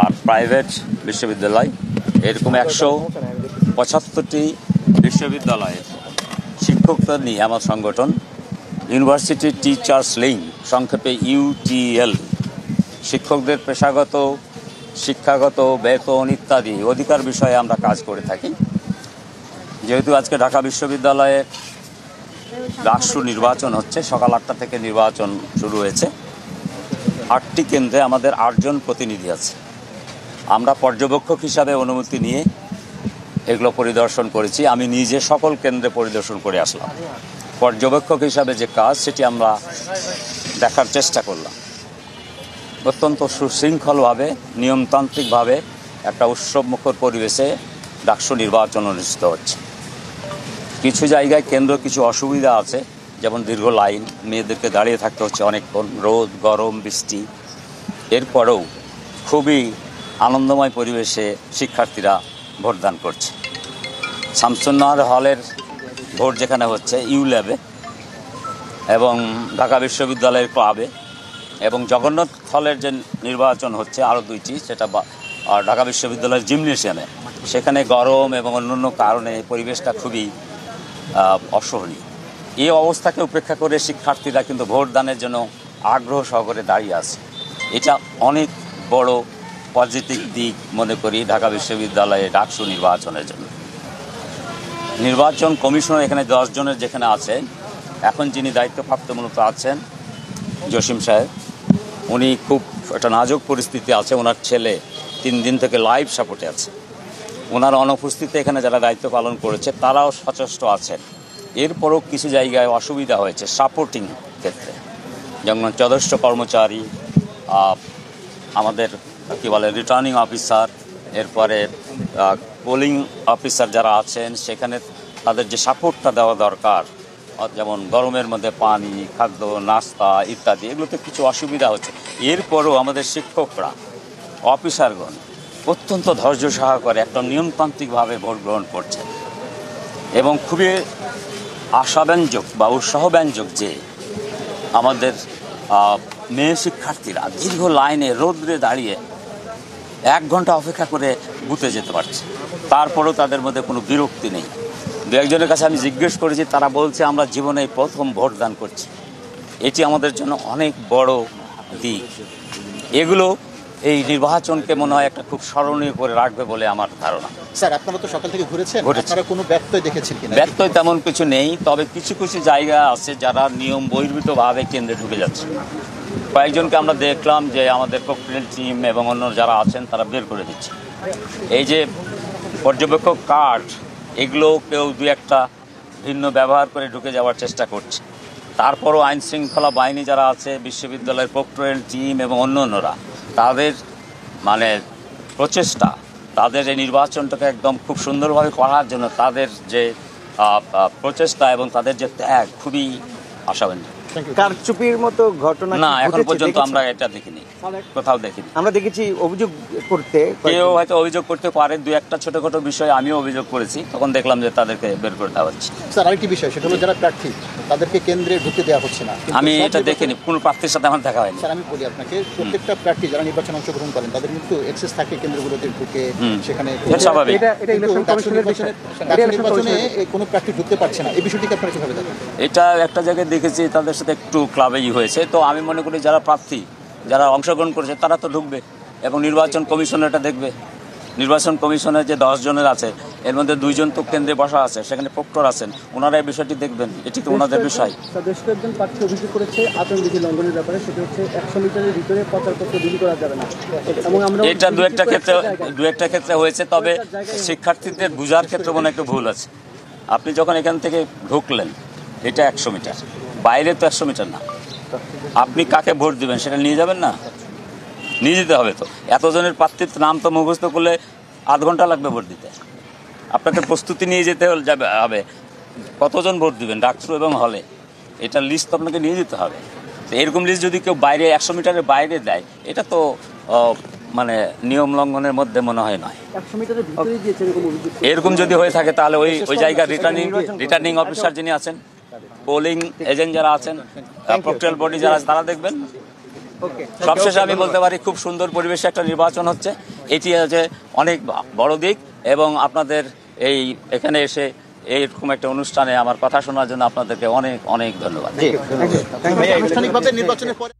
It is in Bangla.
আর প্রাইভেট বিশ্ববিদ্যালয় এরকম 175টি বিশ্ববিদ্যালয়ের শিক্ষকদের নিয়ে আমার সংগঠন ইউনিভার্সিটি টিচার্স লিঙ্ক, সংক্ষেপে ইউটিএল, শিক্ষকদের পেশাগত, শিক্ষাগত, বেতন ইত্যাদি অধিকার বিষয়ে আমরা কাজ করে থাকি। যেহেতু আজকে ঢাকা বিশ্ববিদ্যালয়ে রাষ্ট্র নির্বাচন হচ্ছে, সকাল 8টা থেকে নির্বাচন শুরু হয়েছে। 8টি কেন্দ্রে আমাদের 8 জন প্রতিনিধি আছে। আমরা পর্যবেক্ষক হিসাবে অনুমতি নিয়ে এগুলো পরিদর্শন করেছি। আমি নিজে সকল কেন্দ্রে পরিদর্শন করে আসলাম। পর্যবেক্ষক হিসাবে যে কাজ সেটি আমরা দেখার চেষ্টা করলাম। অত্যন্ত সুশৃঙ্খলভাবে, নিয়মতান্ত্রিকভাবে একটা উৎসবমুখর পরিবেশে ডাকসু নির্বাচন অনুষ্ঠিত হচ্ছে। কিছু জায়গায় কেন্দ্র কিছু অসুবিধা আছে, যেমন দীর্ঘ লাইন, মেয়েদেরকে দাঁড়িয়ে থাকতে হচ্ছে অনেকক্ষণ, রোদ, গরম, বৃষ্টি। এরপরেও খুবই আনন্দময় পরিবেশে শিক্ষার্থীরা ভোটদান করছে। শামসুন্নাহার হলের ভোট যেখানে হচ্ছে ইউ ল্যাবে এবং ঢাকা বিশ্ববিদ্যালয়ের ক্লাবে, এবং জগন্নাথ হলের যে নির্বাচন হচ্ছে আরও 2টি, সেটা ঢাকা বিশ্ববিদ্যালয়ের জিমনেশিয়ামে, সেখানে গরম এবং অন্যান্য কারণে পরিবেশটা খুবই অসহনীয়। এই অবস্থাকে উপেক্ষা করে শিক্ষার্থীরা কিন্তু ভোটদানের জন্য আগ্রহ সহকারে দাঁড়িয়ে আছে। এটা অনেক বড় পজিটিভ দিক মনে করি ঢাকা বিশ্ববিদ্যালয়ে ডাকসু নির্বাচনের জন্য। নির্বাচন কমিশনার এখানে 10 জনের যেখানে আছে, এখন যিনি দায়িত্বপ্রাপ্ত মূলত আছেন জসিম সাহেব, উনি খুব একটা নাজুক পরিস্থিতি আছে। ওনার ছেলে 3 দিন থেকে লাইভ সাপোর্টে আছে। ওনার অনুপস্থিতিতে এখানে যারা দায়িত্ব পালন করেছে তারাও সচেষ্ট আছেন। এরপরও কিছু জায়গায় অসুবিধা হয়েছে সাপোর্টিং ক্ষেত্রে, যেমন যথেষ্ট কর্মচারী, আমাদের কী বলে রিটার্নিং অফিসার, এরপরে পোলিং অফিসার যারা আছেন, সেখানে তাদের যে সাপোর্টটা দেওয়া দরকার, যেমন গরমের মধ্যে পানি, খাদ্য, নাস্তা ইত্যাদি, এগুলোতে কিছু অসুবিধা হচ্ছে। এরপরও আমাদের শিক্ষকরা, অফিসারগণ অত্যন্ত ধৈর্য সহকারে একটা নিয়মতান্ত্রিকভাবে ভোট গ্রহণ করছেন এবং খুবই আশাব্যঞ্জক বা উৎসাহব্যঞ্জক যে আমাদের মেয়ে শিক্ষার্থীরা দীর্ঘ লাইনে রোদ্রে দাঁড়িয়ে 1 ঘন্টা অপেক্ষা করে বুথে যেতে পারছে। তারপরেও তাদের মধ্যে কোনো বিরক্তি নেই। 2-একজনের কাছে আমি জিজ্ঞেস করেছি, তারা বলছে আমরা জীবনে প্রথম ভোটদান করছি। এটি আমাদের জন্য অনেক বড় দিক। এগুলো এই নির্বাচনকে মনে হয় একটা খুব স্মরণীয় করে রাখবে বলে আমার ধারণা। স্যার, আপনারা তো সকাল থেকে ঘুরেছেন, আপনারা কোনো ব্যত্যয় দেখেছেন কিনা? ব্যত্যয় তেমন কিছু নেই, তবে কিছু কিছু জায়গা আছে যারা নিয়ম বহির্ভূতভাবে কেন্দ্রে ঢুকে যাচ্ছে। কয়েকজনকে আমরা দেখলাম যে আমাদের ককটেল টিম এবং অন্য যারা আছেন তারা বের করে দিচ্ছে। এই যে পর্যবেক্ষক কার্ড, এগুলো কেউ 2-একটা ভিন্ন ব্যবহার করে ঢুকে যাওয়ার চেষ্টা করছে। তারপরও আইন শৃঙ্খলা বাহিনী যারা আছে, বিশ্ববিদ্যালয়ের প্রক্টোরিয়াল টিম এবং অন্যান্যরা, তাদের মানে প্রচেষ্টা, তাদের এই নির্বাচনটাকে একদম খুব সুন্দরভাবে করার জন্য তাদের যে প্রচেষ্টা এবং তাদের যে ত্যাগ খুবই আশাবাদী। কারচুপির মতো ঘটনা না, এখন পর্যন্ত আমরা এটা দেখিনি, কোথাও দেখিনি। আমরা দেখেছি অভিযোগ করতে, কেউ হয়তো অভিযোগ করতে পারে, 2-একটা ছোটখাটো বিষয়ে আমিও অভিযোগ করেছি, তখন দেখলাম যে তাদেরকে বের করে দেওয়া হচ্ছে। স্যার, আরেকটি বিষয়, সেটা হলো যারা প্রার্থী তাদেরকে কেন্দ্রে ঢুকতে দেওয়া হচ্ছে না। আমি এটা দেখিনি, কোনো প্রার্থীর সাথে আমার দেখা হয়নি। স্যার, আমি বলি আপনাকে, প্রত্যেকটা প্রার্থী যারা নির্বাচনে অংশগ্রহণ করেন তাদের কিন্তু অ্যাক্সেস থাকে কেন্দ্রগুলোতে ঢুকে, সেখানে স্বাভাবিক। নির্বাচনে কোনো প্রার্থী ঢুকতে পারছে না, এই বিষয়টিকে আপনারা কিভাবে দেখেন? এটা একটা জায়গায় দেখেছি, তাদের সাথে একটু ক্লাবেই হয়েছে। তো আমি মনে করি যারা প্রার্থী, যারা অংশগ্রহণ করেছে তারা তো ঢুকবে এবং নির্বাচন কমিশন এটা দেখবে। নির্বাচন কমিশনের যে 10 জনের আছে, এর মধ্যে 2 জন তো কেন্দ্রে বসা আছে, সেখানে প্রক্টর আছেন, ওনারা এই বিষয়টি দেখবেন। এটি তো ওনাদের বিষয়। বেশ কয়েকজন প্রার্থী অভিযোগ করেছে আচরণবিধি লঙ্ঘনের ব্যাপারে, সেটা হচ্ছে 100 মিটারের ভিতরে প্রচারপত্র বিলি করা যাবে না। এবং আমরা এটা 2-একটা ক্ষেত্রে হয়েছে, তবে শিক্ষার্থীদের বোঝার ক্ষেত্রে মনে একটু ভুল আছে। আপনি যখন এখান থেকে ঢুকলেন, এটা 100 মিটার, বাইরে তো 100 মিটার না। আপনি কাকে ভোট দিবেন সেটা নিয়ে যাবেন না, নিয়ে যেতে হবে। তো এতজনের প্রার্থীর নাম তো মুখস্থ করলে আধ ঘন্টা লাগবে ভোট দিতে। আপনাকে প্রস্তুতি নিয়ে যেতে হবে, কতজন ভোট দিবেন ডাকসু এবং হলে, এটা লিস্ট তো আপনাকে নিয়ে যেতে হবে। তো এরকম লিস্ট যদি কেউ বাইরে 100 মিটারের বাইরে দেয়, এটা তো মানে নিয়ম লঙ্ঘনের মধ্যে মনে হয় নয়। 100 মিটারের ভিতরে দিয়েছে এরকম যদি হয়ে থাকে, তাহলে ওই জায়গার রিটার্নিং অফিসার যিনি আছেন, পোলিং এজেন্ট যারা আছেন, প্রক্টোরিয়াল বডি যারা, তারা দেখবেন। সবশেষে আমি বলতে পারি খুব সুন্দর পরিবেশে একটা নির্বাচন হচ্ছে, এটি হচ্ছে অনেক বড় দিক। এবং আপনাদের এখানে এসে এইরকম একটা অনুষ্ঠানে আমার কথা শোনার জন্য আপনাদেরকে অনেক অনেক ধন্যবাদ। আনুষ্ঠানিকভাবে নির্বাচনের পরে